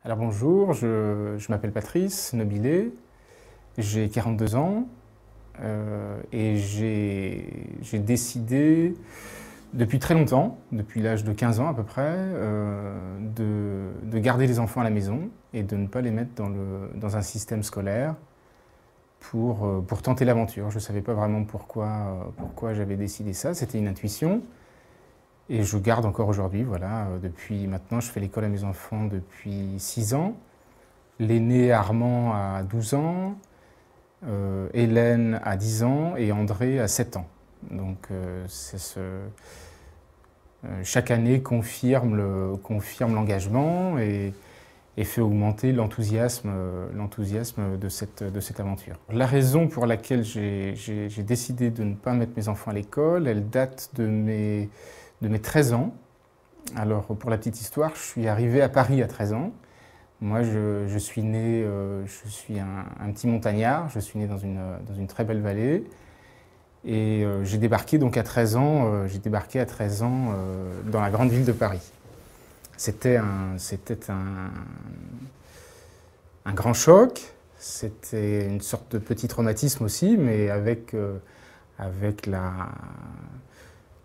Alors bonjour, je m'appelle Patrice Nobilet, j'ai 42 ans et j'ai décidé depuis très longtemps, depuis l'âge de 15 ans à peu près, de garder les enfants à la maison et de ne pas les mettre dans un système scolaire pour tenter l'aventure. Je ne savais pas vraiment pourquoi j'avais décidé ça, c'était une intuition. Et je garde encore aujourd'hui, voilà, depuis maintenant, je fais l'école à mes enfants depuis 6 ans. L'aîné Armand a 12 ans, Hélène a 10 ans et André a 7 ans. Donc chaque année confirme l'engagement et fait augmenter l'enthousiasme de cette aventure. La raison pour laquelle j'ai décidé de ne pas mettre mes enfants à l'école, elle date de mes 13 ans. Alors, pour la petite histoire, je suis arrivé à Paris à 13 ans. Moi, je suis né, je suis un petit montagnard, je suis né dans une très belle vallée. Et j'ai débarqué donc à 13 ans, dans la grande ville de Paris. C'était un grand choc, c'était une sorte de petit traumatisme aussi, mais avec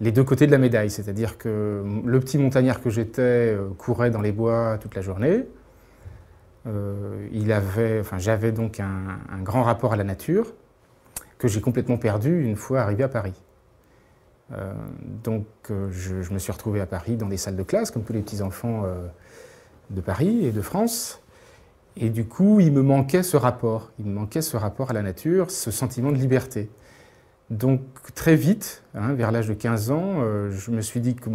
les deux côtés de la médaille, c'est-à-dire que le petit montagnard que j'étais courait dans les bois toute la journée. J'avais donc un grand rapport à la nature que j'ai complètement perdu une fois arrivé à Paris. Je me suis retrouvé à Paris dans des salles de classe, comme tous les petits-enfants de Paris et de France. Et du coup, il me manquait ce rapport à la nature, ce sentiment de liberté. Donc très vite, vers l'âge de 15 ans, je me suis dit que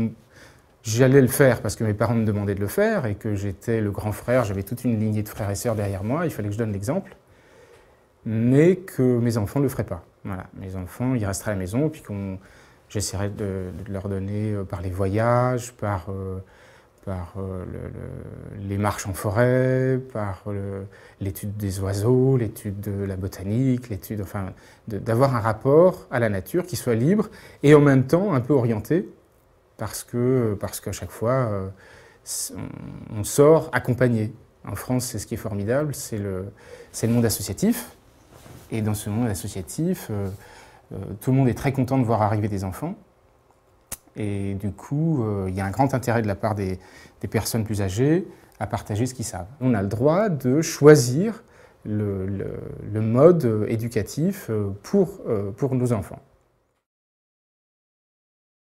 j'allais le faire parce que mes parents me demandaient de le faire et que j'étais le grand frère, j'avais toute une lignée de frères et sœurs derrière moi, il fallait que je donne l'exemple, mais que mes enfants ne le feraient pas. Voilà, mes enfants, ils resteraient à la maison, puis j'essaierais de leur donner par les voyages, par les marches en forêt, par l'étude des oiseaux, l'étude de la botanique, d'avoir un rapport à la nature qui soit libre et en même temps un peu orienté, parce qu'à chaque fois, on sort accompagné. En France, c'est ce qui est formidable, c'est le monde associatif. Et dans ce monde associatif, tout le monde est très content de voir arriver des enfants. Et du coup, il y a un grand intérêt de la part des personnes plus âgées à partager ce qu'ils savent. On a le droit de choisir le mode éducatif pour nos enfants.